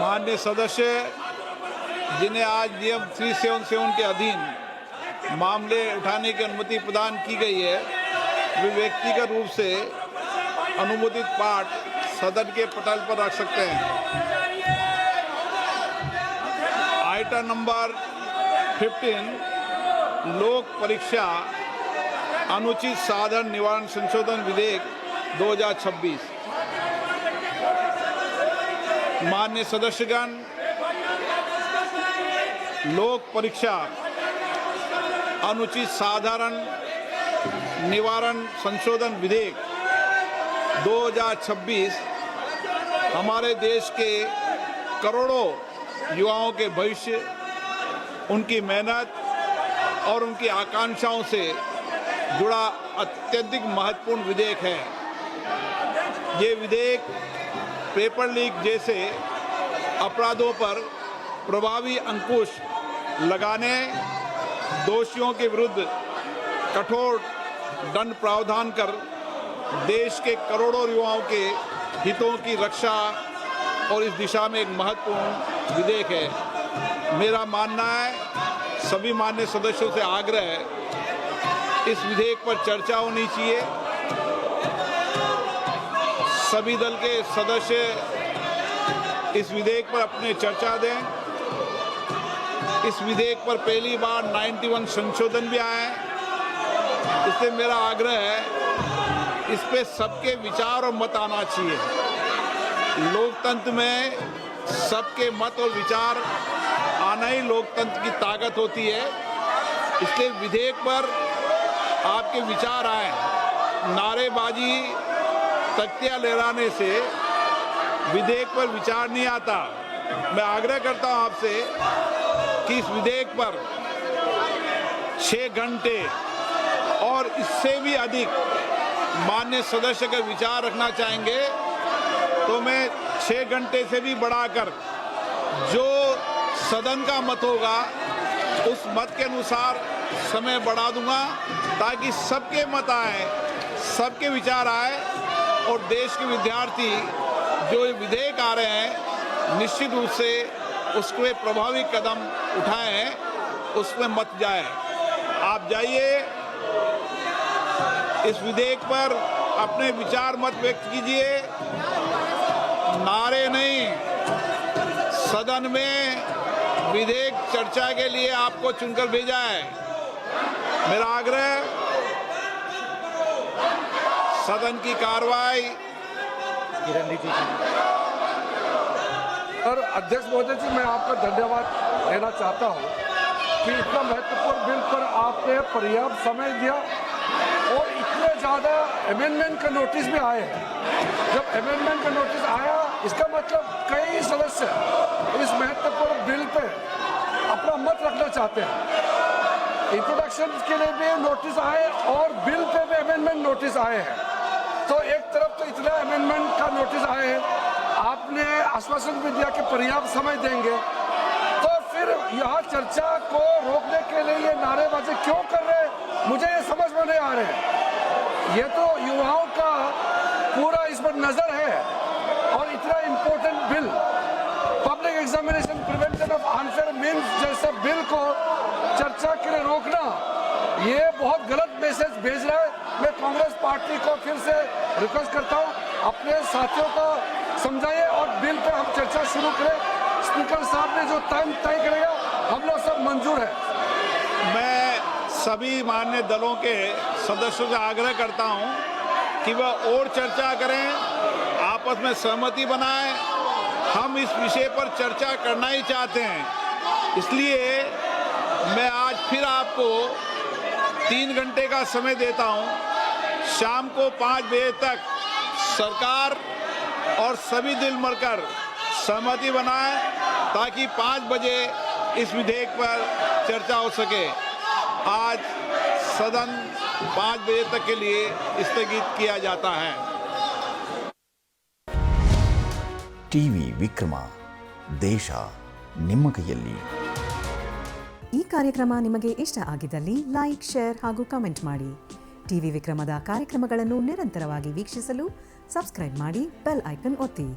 माननीय सदस्य जिन्हें आज नियम 377 के अधीन मामले उठाने की अनुमति प्रदान की गई है, वे व्यक्तिगत रूप से अनुमोदित पाठ सदन के पटल पर रख सकते हैं। आइटम नंबर 15 लोक परीक्षा अनुचित साधन निवारण संशोधन विधेयक 2026। माननीय सदस्यगण, लोक परीक्षा अनुचित साधारण निवारण संशोधन विधेयक 2026 हमारे देश के करोड़ों युवाओं के भविष्य, उनकी मेहनत और उनकी आकांक्षाओं से जुड़ा अत्यधिक महत्वपूर्ण विधेयक है। ये विधेयक पेपर लीक जैसे अपराधों पर प्रभावी अंकुश लगाने, दोषियों के विरुद्ध कठोर दंड प्रावधान कर देश के करोड़ों युवाओं के हितों की रक्षा और इस दिशा में एक महत्वपूर्ण विधेयक है। मेरा मानना है, सभी माननीय सदस्यों से आग्रह है, इस विधेयक पर चर्चा होनी चाहिए। सभी दल के सदस्य इस विधेयक पर अपने चर्चा दें। इस विधेयक पर पहली बार 91 संशोधन भी आए हैं, इसलिए मेरा आग्रह है, इस पे सबके विचार और मत आना चाहिए। लोकतंत्र में सबके मत और विचार आना ही लोकतंत्र की ताकत होती है। इसलिए विधेयक पर आपके विचार आए। नारेबाजी, तख्तियां लहराने से विधेयक पर विचार नहीं आता। मैं आग्रह करता हूं आपसे कि इस विधेयक पर 6 घंटे और इससे भी अधिक माननीय सदस्य का विचार रखना चाहेंगे तो मैं 6 घंटे से भी बढ़ाकर जो सदन का मत होगा उस मत के अनुसार समय बढ़ा दूंगा, ताकि सबके मत आए, सबके विचार आए और देश के विद्यार्थी जो विधेयक आ रहे हैं निश्चित रूप से उसके प्रभावी कदम उठाए हैं, उसमें मत जाए। आप जाइए, इस विधेयक पर अपने विचार मत व्यक्त कीजिए। नारे नहीं, सदन में विधेयक चर्चा के लिए आपको चुनकर भेजा है। मेरा आग्रह, सदन की कार्रवाई। और अध्यक्ष महोदय जी, मैं आपका धन्यवाद देना चाहता हूं कि इतना महत्वपूर्ण बिल पर आपने पर्याप्त समय दिया और इतने ज़्यादा अमेंडमेंट का नोटिस भी आए हैं। जब अमेंडमेंट का नोटिस आया, इसका मतलब कई सदस्य इस महत्वपूर्ण बिल पे अपना मत रखना चाहते हैं। इंट्रोडक्शन के लिए भी नोटिस आए और बिल पे भी अमेंडमेंट नोटिस आए हैं। तो एक तरफ तो इतना अमेंडमेंट का नोटिस आए हैं, आपने आश्वासन भी दिया कि पर्याप्त समय देंगे, तो फिर यहाँ चर्चा को रोकने के लिए ये नारेबाजी क्यों कर रहे हैं, मुझे ये समझ में नहीं आ रहे हैं। ये तो युवाओं का पूरा इस पर नजर है और इतना important bill, public examination prevention of unfair means जैसे बिल को चर्चा के लिए रोकना, ये बहुत गलत मैसेज भेज रहा है। मैं कांग्रेस पार्टी को फिर से रिक्वेस्ट करता हूँ, अपने साथियों को समझाइए और बिल पे हम चर्चा शुरू करें। स्पीकर साहब ने जो टाइम तय करेगा, हम लोग सब मंजूर है। मैं सभी माननीय दलों के सदस्यों से आग्रह करता हूं कि वह और चर्चा करें, आपस में सहमति बनाएं। हम इस विषय पर चर्चा करना ही चाहते हैं, इसलिए मैं आज फिर आपको 3 घंटे का समय देता हूं। शाम को 5 बजे तक सरकार और सभी दल मिलकर सहमति बनाएं, ताकि 5 बजे इस विधेयक पर चर्चा हो सके। आज सदन 5 बजे तक के लिए स्थगित किया जाता है। ಟಿವಿ ವಿಕ್ರಮ, ದೇಶ ನಿಮ್ಮ ಕೈಯಲ್ಲಿ. ಈ ಕಾರ್ಯಕ್ರಮ ನಿಮಗೆ ಇಷ್ಟ ಆಗಿದ್ದಲ್ಲಿ ಲೈಕ್, ಶೇರ್ ಹಾಗೂ ಕಮೆಂಟ್ ಮಾಡಿ. ಟಿವಿ ವಿಕ್ರಮದ ಕಾರ್ಯಕ್ರಮಗಳನ್ನು ನಿರಂತರವಾಗಿ ವೀಕ್ಷಿಸಲು ಸಬ್ಸ್ಕ್ರೈಬ್ ಮಾಡಿ, ಬೆಲ್ ಐಕನ್ ಒತ್ತಿ.